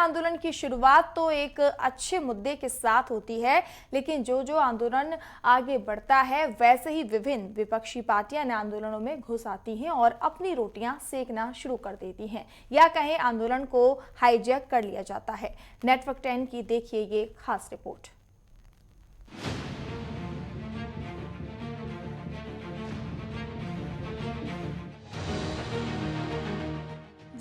आंदोलन की शुरुआत तो एक अच्छे मुद्दे के साथ होती है, लेकिन जो जो आंदोलन आगे बढ़ता है वैसे ही विभिन्न विपक्षी पार्टियां इन आंदोलनों में घुस आती हैं और अपनी रोटियां सेकना शुरू कर देती हैं, या कहें आंदोलन को हाईजैक कर लिया जाता है। नेटवर्क 10 की देखिए ये खास रिपोर्ट।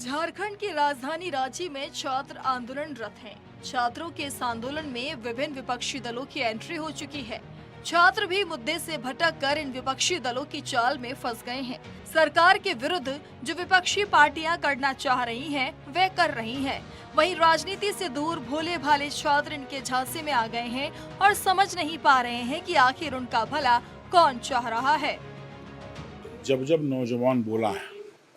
झारखंड की राजधानी रांची में छात्र आंदोलनरत हैं। छात्रों के इस आंदोलन में विभिन्न विपक्षी दलों की एंट्री हो चुकी है। छात्र भी मुद्दे से भटक कर इन विपक्षी दलों की चाल में फंस गए हैं। सरकार के विरुद्ध जो विपक्षी पार्टियां करना चाह रही हैं, वे कर रही हैं। वहीं राजनीति से दूर भोले भाले छात्र इनके झांसे में आ गए हैं और समझ नहीं पा रहे हैं कि आखिर उनका भला कौन चाह रहा है। जब जब नौजवान बोला है,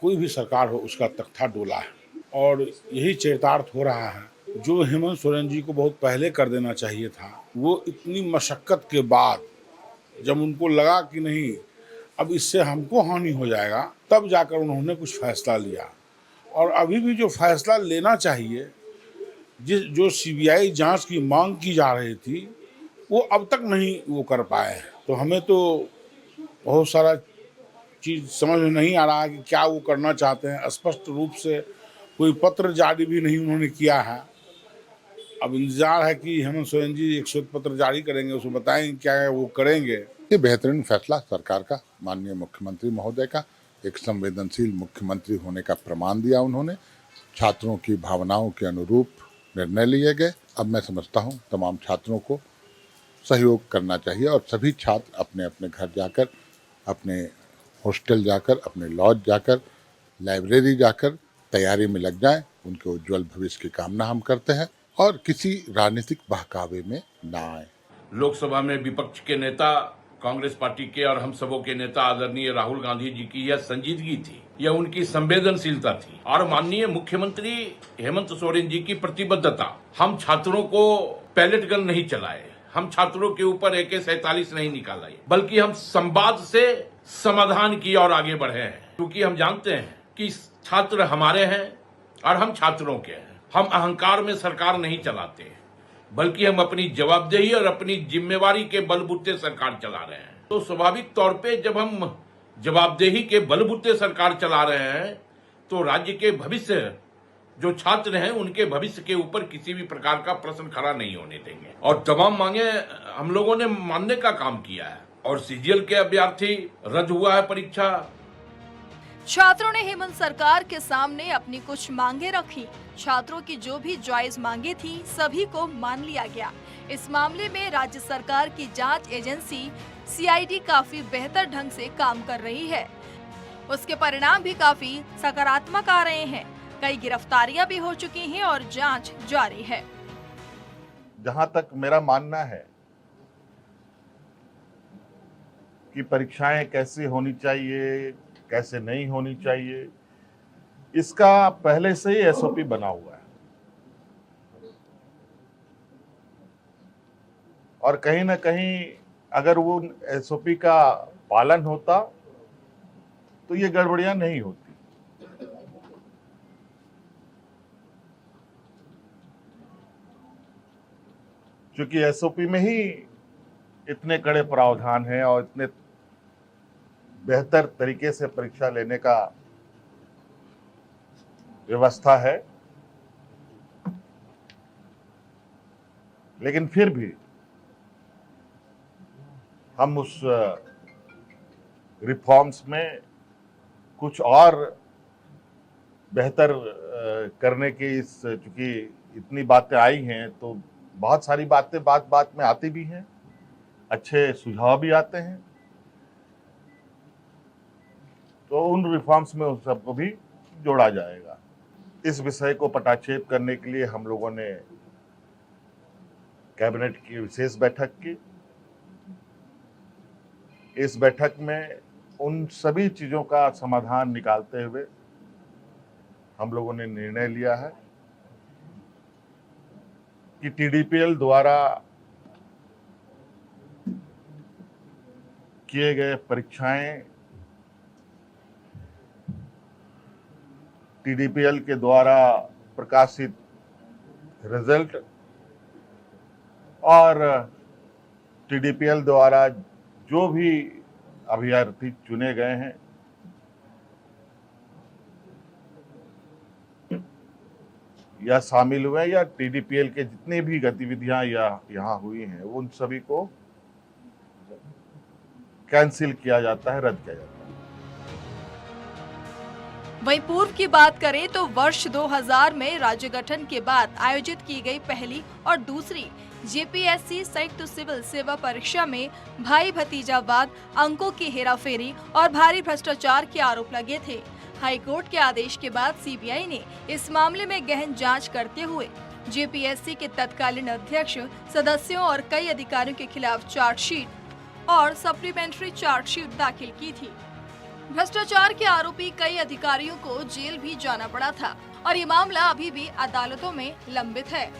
कोई भी सरकार हो उसका तख्ता डोला है, और यही चरितार्थ हो रहा है। जो हेमंत सोरेन जी को बहुत पहले कर देना चाहिए था, वो इतनी मशक्कत के बाद जब उनको लगा कि नहीं अब इससे हमको हानि हो जाएगा, तब जाकर उन्होंने कुछ फैसला लिया। और अभी भी जो फैसला लेना चाहिए, जो सीबीआई जांच की मांग की जा रही थी, वो अब तक नहीं वो कर पाए। तो हमें तो बहुत सारा चीज़ समझ में नहीं आ रहा है कि क्या वो करना चाहते हैं। स्पष्ट रूप से कोई पत्र जारी भी नहीं उन्होंने किया है। अब इंतजार है कि हेमंत सोरेन जी एक श्वेत पत्र जारी करेंगे, उसमें बताएंगे क्या है वो करेंगे। ये बेहतरीन फैसला सरकार का, माननीय मुख्यमंत्री महोदय का, एक संवेदनशील मुख्यमंत्री होने का प्रमाण दिया उन्होंने। छात्रों की भावनाओं के अनुरूप निर्णय लिए गए। अब मैं समझता हूँ तमाम छात्रों को सहयोग करना चाहिए और सभी छात्र अपने अपने घर जाकर, अपने हॉस्टल जाकर, अपने लॉज जाकर, लाइब्रेरी जाकर तैयारी में लग जाएं। उनके उज्जवल भविष्य की कामना हम करते हैं और किसी राजनीतिक बहकावे में ना आए। लोकसभा में विपक्ष के नेता कांग्रेस पार्टी के और हम सबों के नेता आदरणीय राहुल गांधी जी की यह संजीदगी थी, यह उनकी संवेदनशीलता थी और माननीय मुख्यमंत्री हेमंत सोरेन जी की प्रतिबद्धता। हम छात्रों को पैलेट गन नहीं चलाए, हम छात्रों के ऊपर AK-47 नहीं निकाला, बल्कि हम संवाद से समाधान की ओर आगे बढ़े हैं, क्योंकि हम जानते हैं कि छात्र हमारे हैं और हम छात्रों के हैं। हम अहंकार में सरकार नहीं चलाते, बल्कि हम अपनी जवाबदेही और अपनी जिम्मेवारी के बलबूते सरकार चला रहे हैं। तो स्वाभाविक तौर पे जब हम जवाबदेही के बलबूते सरकार चला रहे हैं, तो राज्य के भविष्य, जो छात्र हैं उनके भविष्य के ऊपर किसी भी प्रकार का प्रश्न खड़ा नहीं होने देंगे। और तमाम मांगे हम लोगों ने मानने का काम किया है और CGL के अभ्यर्थी रद्द हुआ है परीक्षा। छात्रों ने हेमंत सरकार के सामने अपनी कुछ मांगे रखी। छात्रों की जो भी जायज मांगे थी सभी को मान लिया गया। इस मामले में राज्य सरकार की जांच एजेंसी CID काफी बेहतर ढंग से काम कर रही है। उसके परिणाम भी काफी सकारात्मक आ रहे हैं। कई गिरफ्तारियां भी हो चुकी हैं और जांच जारी है। जहां तक मेरा मानना है कि परीक्षाएं कैसी होनी चाहिए, कैसे नहीं होनी चाहिए, इसका पहले से ही SOP बना हुआ है और कहीं ना कहीं अगर वो SOP का पालन होता तो ये गड़बड़ियां नहीं होती। क्योंकि SOP में ही इतने कड़े प्रावधान हैं और इतने बेहतर तरीके से परीक्षा लेने का व्यवस्था है, लेकिन फिर भी हम उस रिफॉर्म्स में कुछ और बेहतर करने की, चूंकि इतनी बातें आई हैं तो बहुत सारी बातें बात बात में आती भी हैं, अच्छे सुझाव भी आते हैं, तो उन रिफॉर्म्स में उन सबको भी जोड़ा जाएगा। इस विषय को पटाक्षेप करने के लिए हम लोगों ने कैबिनेट की विशेष बैठक की। इस बैठक में उन सभी चीजों का समाधान निकालते हुए हम लोगों ने निर्णय लिया है कि TDPL द्वारा किए गए परीक्षाएं, TDPL के द्वारा प्रकाशित रिजल्ट और टीडीपीएल द्वारा जो भी अभ्यर्थी चुने गए हैं या शामिल हुए या टीडीपीएल के जितनी भी गतिविधियां यहाँ हुई हैं उन सभी को कैंसिल किया जाता है, रद्द किया जाता है। वहीं पूर्व की बात करें तो वर्ष 2000 में राज्य गठन के बाद आयोजित की गई पहली और दूसरी जेपीएससी संयुक्त सिविल सेवा परीक्षा में भाई भतीजावाद, अंकों की हेराफेरी और भारी भ्रष्टाचार के आरोप लगे थे। हाईकोर्ट के आदेश के बाद सीबीआई ने इस मामले में गहन जांच करते हुए जेपीएससी के तत्कालीन अध्यक्ष, सदस्यों और कई अधिकारियों के खिलाफ चार्जशीट और सप्लीमेंट्री चार्जशीट दाखिल की थी। भ्रष्टाचार के आरोपी कई अधिकारियों को जेल भी जाना पड़ा था और ये मामला अभी भी अदालतों में लंबित है।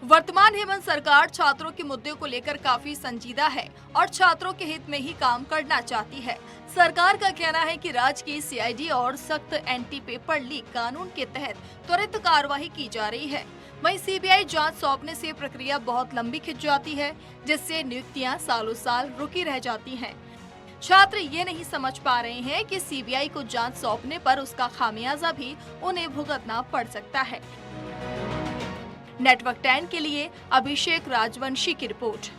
वर्तमान हेमंत सरकार छात्रों के मुद्दे को लेकर काफी संजीदा है और छात्रों के हित में ही काम करना चाहती है। सरकार का कहना है कि राज्य की सीआईडी और सख्त एंटी पेपर लीक कानून के तहत त्वरित कार्रवाई की जा रही है। वहीं सीबीआई जांच सौंपने से प्रक्रिया बहुत लंबी खिंच जाती है, जिससे नियुक्तियां सालों साल रुकी रह जाती हैं। छात्र ये नहीं समझ पा रहे हैं कि सीबीआई को जांच सौंपने पर उसका खामियाजा भी उन्हें भुगतना पड़ सकता है। नेटवर्क 10 के लिए अभिषेक राजवंशी की रिपोर्ट।